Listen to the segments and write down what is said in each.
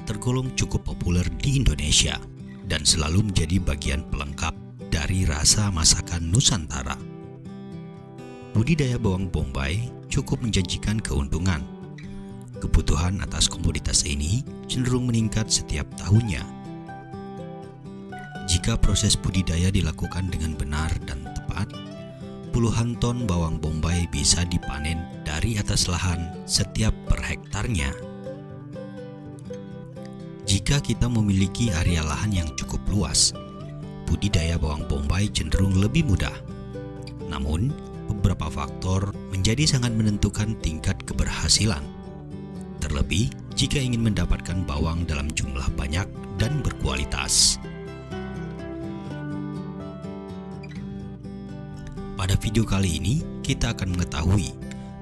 tergolong cukup populer di Indonesia dan selalu menjadi bagian pelengkap dari rasa masakan Nusantara. Budidaya bawang bombay cukup menjanjikan keuntungan. Kebutuhan atas komoditas ini cenderung meningkat setiap tahunnya. Jika proses budidaya dilakukan dengan benar dan tepat, puluhan ton bawang bombay bisa dipanen dari atas lahan setiap per hektarnya. Jika kita memiliki area lahan yang cukup luas, budidaya bawang bombay cenderung lebih mudah. Namun, beberapa faktor menjadi sangat menentukan tingkat keberhasilan. Terlebih jika ingin mendapatkan bawang dalam jumlah banyak dan berkualitas. Pada video kali ini, kita akan mengetahui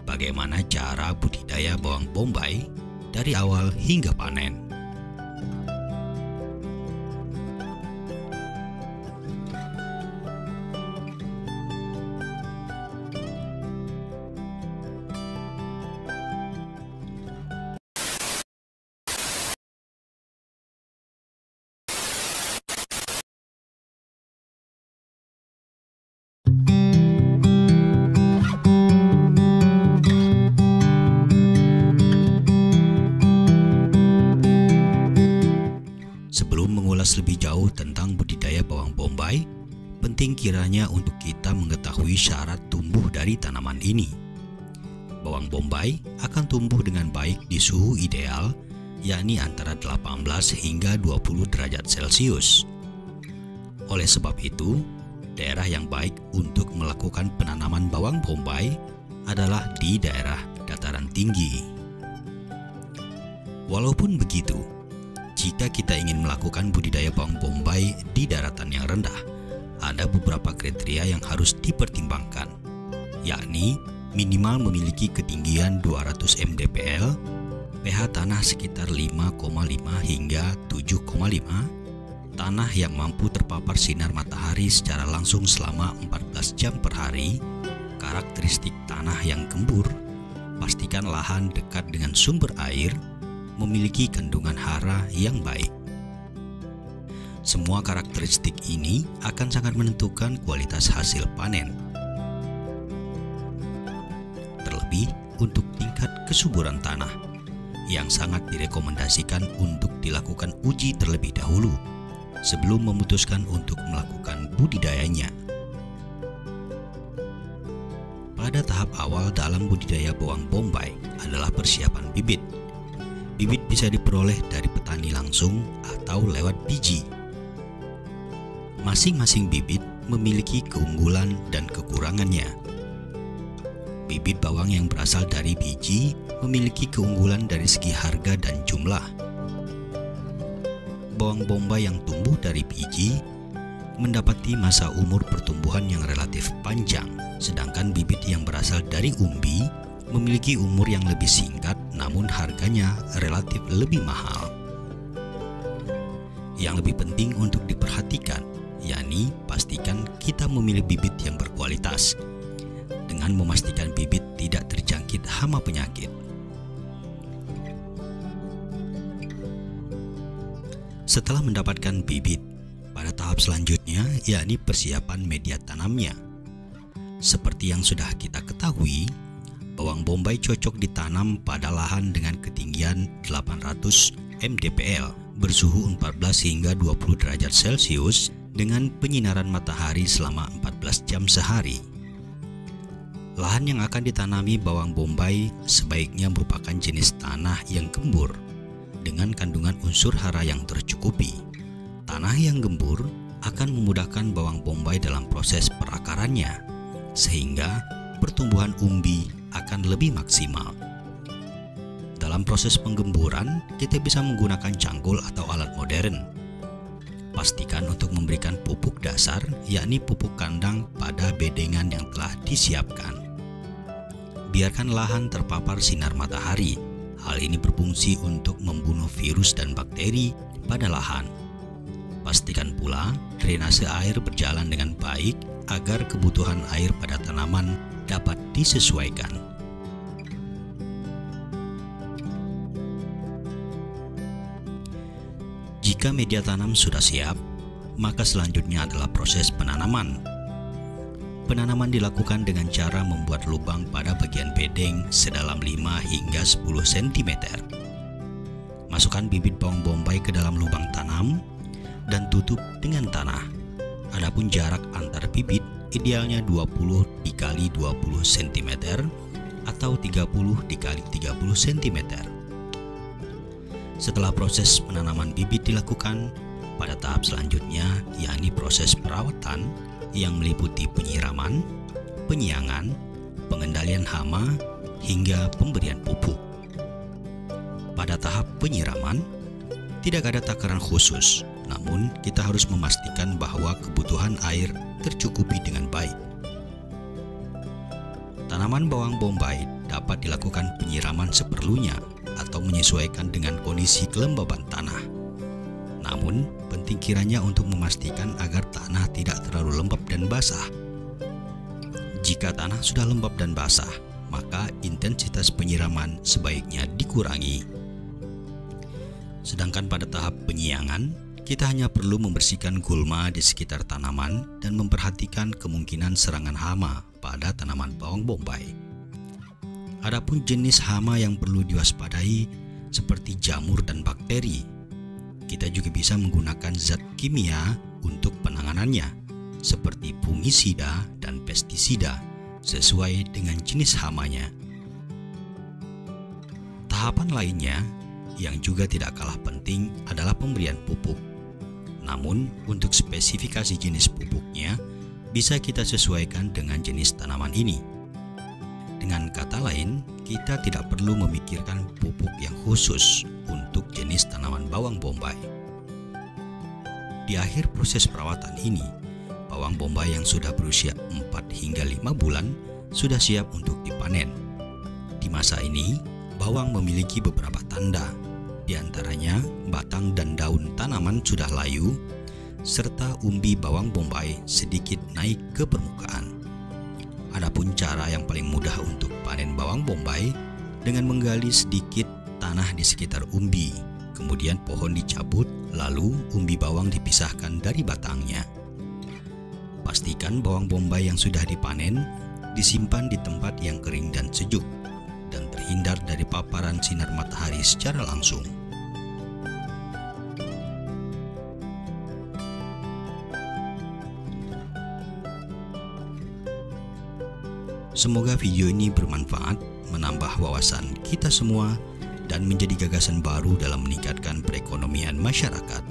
bagaimana cara budidaya bawang bombay dari awal hingga panen. Sebelum mengulas lebih jauh tentang budidaya bawang bombay, penting kiranya untuk kita mengetahui syarat tumbuh dari tanaman ini. Bawang bombay akan tumbuh dengan baik di suhu ideal, yakni antara 18 hingga 20 derajat Celcius. Oleh sebab itu, daerah yang baik untuk melakukan penanaman bawang bombay adalah di daerah dataran tinggi. Walaupun begitu, jika kita ingin melakukan budidaya bawang bombay di daratan yang rendah, ada beberapa kriteria yang harus dipertimbangkan, yakni minimal memiliki ketinggian 200 mdpl, pH tanah sekitar 5,5 hingga 7,5, tanah yang mampu terpapar sinar matahari secara langsung selama 14 jam per hari, karakteristik tanah yang gembur, pastikan lahan dekat dengan sumber air, memiliki kandungan hara yang baik. Semua karakteristik ini akan sangat menentukan kualitas hasil panen. Terlebih untuk tingkat kesuburan tanah, yang sangat direkomendasikan untuk dilakukan uji terlebih dahulu sebelum memutuskan untuk melakukan budidayanya. Pada tahap awal dalam budidaya bawang bombay adalah persiapan bibit. Bibit bisa diperoleh dari petani langsung atau lewat biji. Masing-masing bibit memiliki keunggulan dan kekurangannya. Bibit bawang yang berasal dari biji memiliki keunggulan dari segi harga dan jumlah. Bawang bombay yang tumbuh dari biji mendapati masa umur pertumbuhan yang relatif panjang, sedangkan bibit yang berasal dari umbi memiliki umur yang lebih singkat namun harganya relatif lebih mahal. Yang lebih penting untuk diperhatikan, yakni pastikan kita memilih bibit yang berkualitas dengan memastikan bibit tidak terjangkit hama penyakit. Setelah mendapatkan bibit, pada tahap selanjutnya yakni persiapan media tanamnya. Seperti yang sudah kita ketahui, bawang bombay cocok ditanam pada lahan dengan ketinggian 800 mdpl bersuhu 14 hingga 20 derajat Celcius dengan penyinaran matahari selama 14 jam sehari. Lahan yang akan ditanami bawang bombay sebaiknya merupakan jenis tanah yang gembur dengan kandungan unsur hara yang tercukupi. Tanah yang gembur akan memudahkan bawang bombay dalam proses perakarannya, sehingga pertumbuhan umbi akan lebih maksimal. Dalam proses penggemburan, kita bisa menggunakan cangkul atau alat modern. Pastikan untuk memberikan pupuk dasar, yakni pupuk kandang pada bedengan yang telah disiapkan. Biarkan lahan terpapar sinar matahari. Hal ini berfungsi untuk membunuh virus dan bakteri pada lahan. Pastikan pula drainase air berjalan dengan baik agar kebutuhan air pada tanaman dapat disesuaikan. Jika media tanam sudah siap, maka selanjutnya adalah proses penanaman. Penanaman dilakukan dengan cara membuat lubang pada bagian bedeng sedalam 5 hingga 10 cm. Masukkan bibit bawang bombay ke dalam lubang tanam dan tutup dengan tanah. Adapun jarak antar bibit idealnya 20 dikali 20 cm atau 30 dikali 30 cm. Setelah proses penanaman bibit dilakukan, pada tahap selanjutnya yakni proses perawatan yang meliputi penyiraman, penyiangan, pengendalian hama, hingga pemberian pupuk. Pada tahap penyiraman, tidak ada takaran khusus, namun kita harus memastikan bahwa kebutuhan air tercukupi dengan baik. Tanaman bawang bombay dapat dilakukan penyiraman seperlunya atau menyesuaikan dengan kondisi kelembaban tanah. Namun, penting kiranya untuk memastikan agar tanah tidak terlalu lembab dan basah. Jika tanah sudah lembab dan basah, maka intensitas penyiraman sebaiknya dikurangi. Sedangkan pada tahap penyiangan, kita hanya perlu membersihkan gulma di sekitar tanaman dan memperhatikan kemungkinan serangan hama pada tanaman bawang bombay. Adapun jenis hama yang perlu diwaspadai seperti jamur dan bakteri. Kita juga bisa menggunakan zat kimia untuk penanganannya, seperti fungisida dan pestisida, sesuai dengan jenis hamanya. Tahapan lainnya yang juga tidak kalah penting adalah pemberian pupuk. Namun, untuk spesifikasi jenis pupuknya bisa kita sesuaikan dengan jenis tanaman ini. Dengan kata lain, kita tidak perlu memikirkan pupuk yang khusus untuk jenis tanaman bawang bombay. Di akhir proses perawatan ini, bawang bombay yang sudah berusia 4 hingga 5 bulan sudah siap untuk dipanen. Di masa ini, bawang memiliki beberapa tanda, di antaranya batang dan daun tanaman sudah layu, serta umbi bawang bombay sedikit naik ke permukaan. Adapun cara yang paling mudah untuk panen bawang bombay dengan menggali sedikit tanah di sekitar umbi, kemudian pohon dicabut, lalu umbi bawang dipisahkan dari batangnya. Pastikan bawang bombay yang sudah dipanen disimpan di tempat yang kering dan sejuk dan terhindar dari paparan sinar matahari secara langsung. Semoga video ini bermanfaat, menambah wawasan kita semua, dan menjadi gagasan baru dalam meningkatkan perekonomian masyarakat.